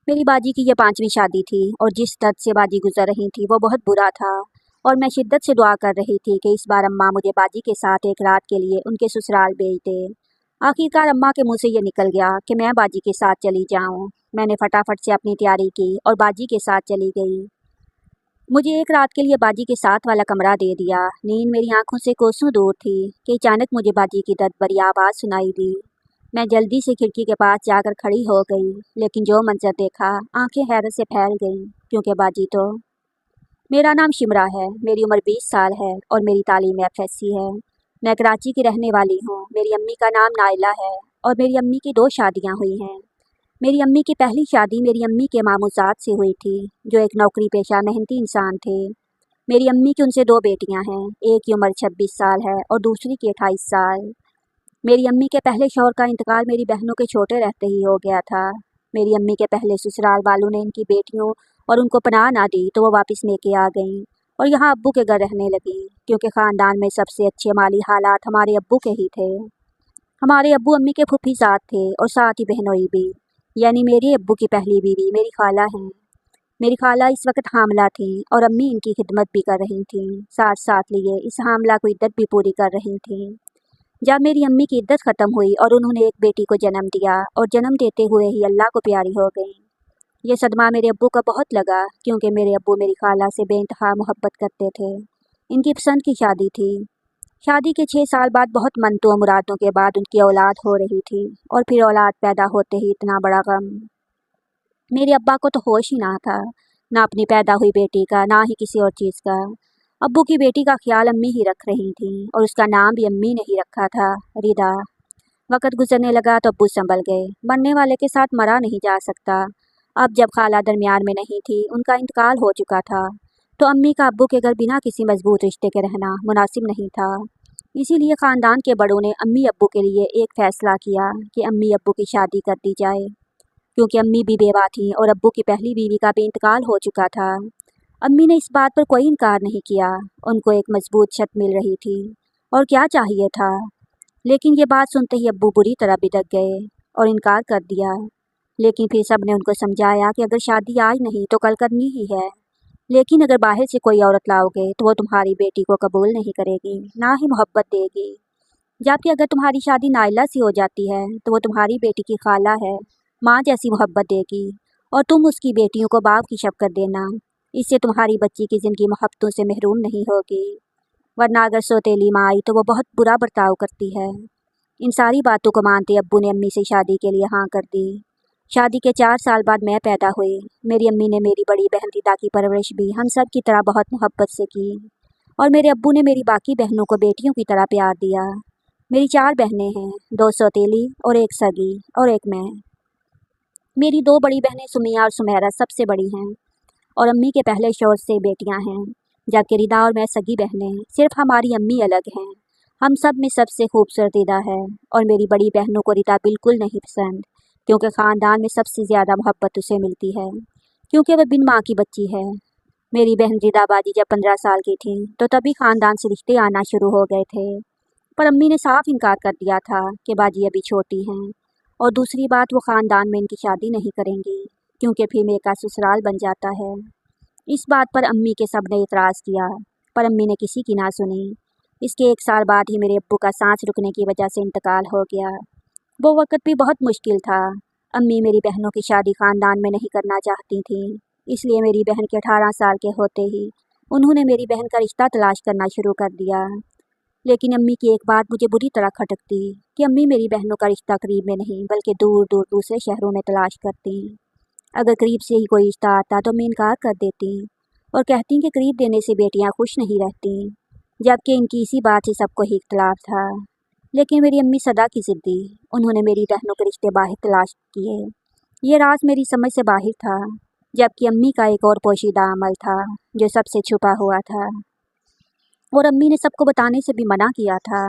मेरी बाजी की ये 5वीं शादी थी और जिस दर्द से बाजी गुजर रही थी वो बहुत बुरा था। और मैं शिद्दत से दुआ कर रही थी कि इस बार अम्मा मुझे बाजी के साथ एक रात के लिए उनके ससुराल भेज दे। आखिरकार अम्मा के मुंह से ये निकल गया कि मैं बाजी के साथ चली जाऊं। मैंने फटाफट से अपनी तैयारी की और बाजी के साथ चली गई। मुझे एक रात के लिए बाजी के साथ वाला कमरा दे दिया। नींद मेरी आंखों से कोसों दूर थी कि अचानक मुझे बाजी की दर्द भरी आवाज़ सुनाई दी। मैं जल्दी से खिड़की के पास जाकर खड़ी हो गई, लेकिन जो मंजर देखा, आंखें हैरत से फैल गईं, क्योंकि बाजी तो। मेरा नाम शिमरा है, मेरी उम्र 20 साल है और मेरी तालीम FSC है। मैं कराची की रहने वाली हूँ। मेरी अम्मी का नाम नाइला है और मेरी अम्मी की 2 शादियाँ हुई हैं। मेरी अम्मी की पहली शादी मेरी अम्मी के मामूजात से हुई थी, जो एक नौकरी पेशा मेहनती इंसान थे। मेरी अम्मी की उनसे 2 बेटियां हैं, एक की उम्र 26 साल है और दूसरी की 28 साल। मेरी अम्मी के पहले शौहर का इंतकाल मेरी बहनों के छोटे रहते ही हो गया था। मेरी अम्मी के पहले ससुराल वालों ने इनकी बेटियों और उनको पनाह ना दी तो वो वापस लेके आ गईं और यहाँ अब्बू के घर रहने लगीं, क्योंकि ख़ानदान में सबसे अच्छे माली हालात हमारे अब्बू के ही थे। हमारे अब्बू अम्मी के फूफीज़ाद थे और साथ ही बहनोई भी, यानी मेरे अब्बू की पहली बीवी मेरी खाला हैं। मेरी खाला इस वक्त हामला थी और अम्मी इनकी खिदमत भी कर रही थीं, साथ साथ लिए इस हामला को इद्दत भी पूरी कर रही थीं। जब मेरी अम्मी की इद्दत ख़त्म हुई और उन्होंने एक बेटी को जन्म दिया और जन्म देते हुए ही अल्लाह को प्यारी हो गई। ये सदमा मेरे अब्बू का बहुत लगा, क्योंकि मेरे अब्बू मेरी खाला से बेइंतहा मोहब्बत करते थे। इनकी पसंद की शादी थी। शादी के 6 साल बाद बहुत मनतों मुरादों के बाद उनकी औलाद हो रही थी और फिर औलाद पैदा होते ही इतना बड़ा गम। मेरे अब्बा को तो होश ही ना था, ना अपनी पैदा हुई बेटी का, ना ही किसी और चीज़ का। अब्बू की बेटी का ख्याल अम्मी ही रख रही थी और उसका नाम भी अम्मी ने ही रखा था, रिदा। वक़्त गुजरने लगा तो अब्बू संभल गए। मरने वाले के साथ मरा नहीं जा सकता। अब जब खाला दरमियान में नहीं थी, उनका इंतकाल हो चुका था, तो अम्मी का अब्बू के घर बिना किसी मजबूत रिश्ते के रहना मुनासिब नहीं था। इसीलिए ख़ानदान के बड़ों ने अम्मी अब्बू के लिए एक फ़ैसला किया कि अम्मी अब्बू की शादी कर दी जाए, क्योंकि अम्मी भी बेवा थीं और अब्बू की पहली बीवी का भी इंतकाल हो चुका था। अम्मी ने इस बात पर कोई इनकार नहीं किया। उनको एक मजबूत छत मिल रही थी और क्या चाहिए था। लेकिन ये बात सुनते ही अब्बू बुरी तरह बिदक गए और इनकार कर दिया। लेकिन फिर सब ने उनको समझाया कि अगर शादी आज नहीं तो कल करनी ही है, लेकिन अगर बाहर से कोई औरत लाओगे तो वो तुम्हारी बेटी को कबूल नहीं करेगी, ना ही मोहब्बत देगी। जबकि अगर तुम्हारी शादी नाइला से हो जाती है तो वो तुम्हारी बेटी की खाला है, माँ जैसी मोहब्बत देगी और तुम उसकी बेटियों को बाप की शफ़क़त देना। इससे तुम्हारी बच्ची की ज़िंदगी मोहब्बतों से महरूम नहीं होगी, वरना अगर सौतेली माँ आई तो वो बहुत बुरा बर्ताव करती है। इन सारी बातों को मानते अब्बू ने अम्मी से शादी के लिए हाँ कर दी। शादी के 4 साल बाद मैं पैदा हुई। मेरी अम्मी ने मेरी बड़ी बहन रिदा की परवरिश भी हम सब की तरह बहुत मोहब्बत से की और मेरे अब्बू ने मेरी बाकी बहनों को बेटियों की तरह प्यार दिया। मेरी 4 बहनें हैं, 2 सौतेली और 1 सगी और 1 मैं। मेरी 2 बड़ी बहनें सुमिया और सुमेरा सबसे बड़ी हैं और अम्मी के पहले शौहर से बेटियां हैं, जबकि रिदा और मैं सगी बहनें। सिर्फ हमारी अम्मी अलग हैं। हम सब में सबसे खूबसूरत रिदा है और मेरी बड़ी बहनों को रिदा बिल्कुल नहीं पसंद, क्योंकि ख़ानदान में सबसे ज़्यादा मोहब्बत उसे मिलती है, क्योंकि वह बिन माँ की बच्ची है। मेरी बहन रिदा बाजी जब 15 साल की थी तो तभी ख़ानदान से रिश्ते आना शुरू हो गए थे, पर अम्मी ने साफ इनकार कर दिया था कि बाजी अभी छोटी हैं और दूसरी बात वो ख़ानदान में इनकी शादी नहीं करेंगी, क्योंकि फिर मेरा ससुराल बन जाता है। इस बात पर अम्मी के सब ने इतराज़ किया, पर अम्मी ने किसी की ना सुनी। इसके 1 साल बाद ही मेरे अब्बू का सांस रुकने की वजह से इंतकाल हो गया। वो वक़्त भी बहुत मुश्किल था। अम्मी मेरी बहनों की शादी ख़ानदान में नहीं करना चाहती थीं, इसलिए मेरी बहन के 18 साल के होते ही उन्होंने मेरी बहन का रिश्ता तलाश करना शुरू कर दिया। लेकिन अम्मी की एक बात मुझे बुरी तरह खटकती कि अम्मी मेरी बहनों का रिश्ता करीब में नहीं बल्कि दूर दूर दूसरे शहरों में तलाश करती। अगर करीब से ही कोई रिश्ता आता तो मैं इनकार कर देती और कहती कि करीब देने से बेटियां खुश नहीं रहती, जबकि इनकी इसी बात से सबको ही इख्तलाफ था। लेकिन मेरी अम्मी सदा की ज़िद्दी, उन्होंने मेरी बहनों के रिश्ते बाहर तलाश किए। ये राज मेरी समझ से बाहर था, जबकि अम्मी का एक और पोशीदा अमल था जो सबसे छुपा हुआ था और अम्मी ने सबको बताने से भी मना किया था।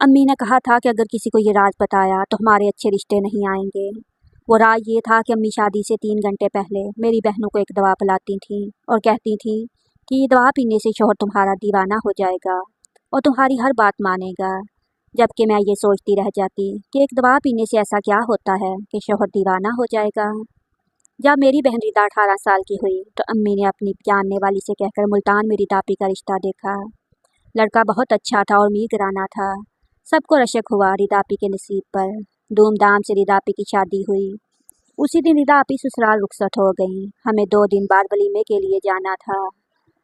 अम्मी ने कहा था कि अगर किसी को ये राज बताया तो हमारे अच्छे रिश्ते नहीं आएंगे। वो राज ये था कि अम्मी शादी से 3 घंटे पहले मेरी बहनों को एक दवा पिलाती थीं और कहती थीं कि ये दवा पीने से शौहर तुम्हारा दीवाना हो जाएगा और तुम्हारी हर बात मानेगा। जबकि मैं ये सोचती रह जाती कि एक दवा पीने से ऐसा क्या होता है कि शौहर दीवाना हो जाएगा। जब मेरी बहन रिदा 18 साल की हुई तो अम्मी ने अपनी जानने वाली से कहकर मुल्तान में रिदा आपी का रिश्ता देखा। लड़का बहुत अच्छा था और मीर था। सबको रशक हुआ रिदा आपी के नसीब पर। धूमधाम से रिदा आपी की शादी हुई। उसी दिन रिदा आपी ससुराल रुखसत हो गई। हमें 2 दिन बाद वलीमे के लिए जाना था।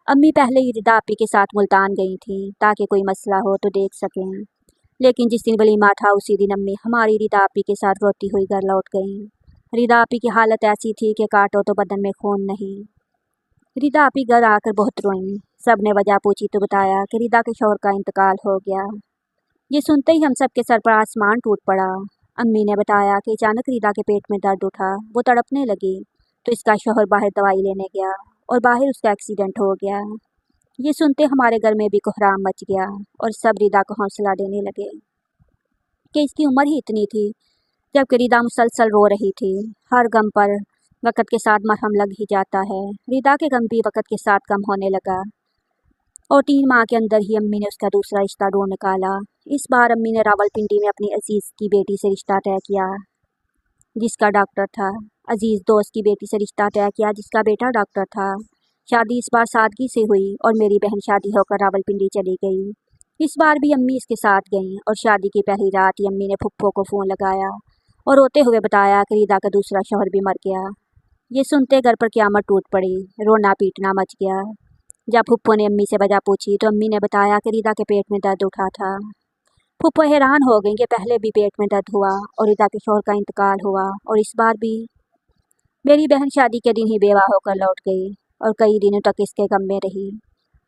अम्मी पहले ही रिदा आपी के साथ मुल्तान गई थी ताकि कोई मसला हो तो देख सकें। लेकिन जिस दिन वलीमा था उसी दिन अम्मी हमारी रिदा आपी के साथ रोती हुई घर लौट गई। रिदा आपी की हालत ऐसी थी कि काटो तो बदन में खून नहीं। रिदा आपी घर आकर बहुत रोईं। सब ने वजह पूछी तो बताया कि रिदा के शौहर का इंतकाल हो गया। ये सुनते ही हम सब के सर पर आसमान टूट पड़ा। अम्मी ने बताया कि अचानक रिदा के पेट में दर्द उठा, वो तड़पने लगी तो इसका शौहर बाहर दवाई लेने गया और बाहर उसका एक्सीडेंट हो गया। ये सुनते हमारे घर में भी कोहराम मच गया और सब रिदा को हौसला देने लगे कि इसकी उम्र ही इतनी थी। जबकि रिदा मुसलसल रो रही थी। हर गम पर वक़्त के साथ मरहम लग ही जाता है। रिदा के गम भी वक़्त के साथ कम होने लगा और 3 माह के अंदर ही अम्मी ने उसका दूसरा रिश्ता ढूंढ निकाला। इस बार अम्मी ने रावलपिंडी में अपनी अजीज़ की बेटी से रिश्ता तय किया जिसका डॉक्टर था। अजीज़ दोस्त की बेटी से रिश्ता तय किया जिसका बेटा डॉक्टर था। शादी इस बार सादगी से हुई और मेरी बहन शादी होकर रावलपिंडी चली गई। इस बार भी अम्मी इसके साथ गईं और शादी की पहली रात ही अम्मी ने फुप्पो को फ़ोन लगाया और रोते हुए बताया कि रिदा का दूसरा शौहर भी मर गया। ये सुनते घर पर क़यामत टूट पड़ी। रोना पीटना मच गया। जब फुप्पो ने अम्मी से वजह पूछी तो अम्मी ने बताया कि रिदा के पेट में दर्द उठा था। फुप्पो हैरान हो गई कि पहले भी पेट में दर्द हुआ और रिदा के शौहर का इंतकाल हुआ और इस बार भी। मेरी बहन शादी के दिन ही बेवा होकर लौट गई और कई दिनों तक इसके गम में रही।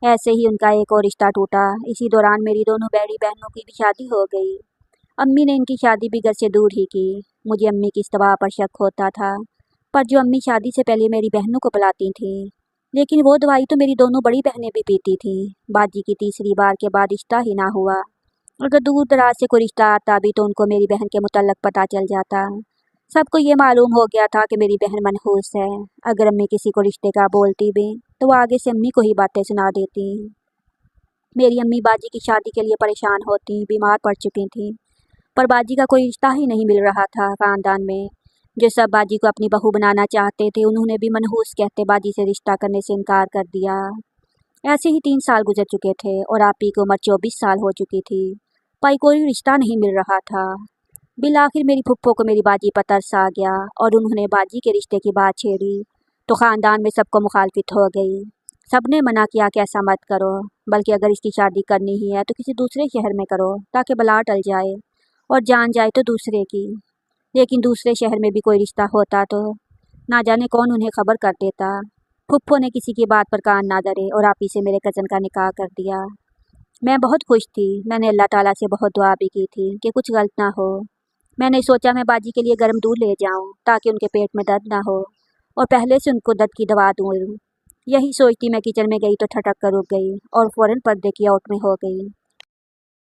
ऐसे ही उनका एक और रिश्ता टूटा। इसी दौरान मेरी दोनों बड़ी बहनों की भी शादी हो गई। अम्मी ने इनकी शादी भी घर से दूर ही की। मुझे अम्मी की इस दवा पर शक होता था, पर जो अम्मी शादी से पहले मेरी बहनों को पिलाती थीं, लेकिन वो दवाई तो मेरी दोनों बड़ी बहनें भी पीती थीं। बाजी की तीसरी बार के बाद रिश्ता ही ना हुआ। अगर दूर दराज से कोई रिश्ता आता भी तो उनको मेरी बहन के मुतल्लक पता चल जाता। सबको ये मालूम हो गया था कि मेरी बहन मनहूस है। अगर अम्मी किसी को रिश्ते का बोलती भी तो वो आगे से अम्मी को ही बातें सुना देती। मेरी अम्मी बाजी की शादी के लिए परेशान होती, बीमार पड़ चुकी थी, पर बाजी का कोई रिश्ता ही नहीं मिल रहा था। ख़ानदान में जो सब बाजी को अपनी बहू बनाना चाहते थे उन्होंने भी मनहूस कहते बाजी से रिश्ता करने से इनकार कर दिया। ऐसे ही 3 साल गुजर चुके थे और आपी की उम्र 24 साल हो चुकी थी, पर कोई रिश्ता नहीं मिल रहा था। बिलाखिर मेरी फुप्पो को मेरी बाजी पर तरस आ गया और उन्होंने बाजी के रिश्ते की बात छेड़ी तो ख़ानदान में सबको मुखालफत हो गई। सबने मना किया कि ऐसा मत करो, बल्कि अगर इसकी शादी करनी ही है तो किसी दूसरे शहर में करो ताकि बला टल जाए और जान जाए तो दूसरे की। लेकिन दूसरे शहर में भी कोई रिश्ता होता तो ना जाने कौन उन्हें खबर कर देता। फुप्पो ने किसी की बात पर कान ना धरे और आपी से मेरे कज़न का निकाह कर दिया। मैं बहुत खुश थी। मैंने अल्लाह ताला से बहुत दुआ भी की थी कि कुछ गलत ना हो। मैंने सोचा मैं बाजी के लिए गर्म दूध ले जाऊं ताकि उनके पेट में दर्द ना हो और पहले से उनको दर्द की दवा दूं। यही सोचती मैं किचन में गई तो ठटक कर रुक गई और फ़ौरन पर्दे की आउट में हो गई।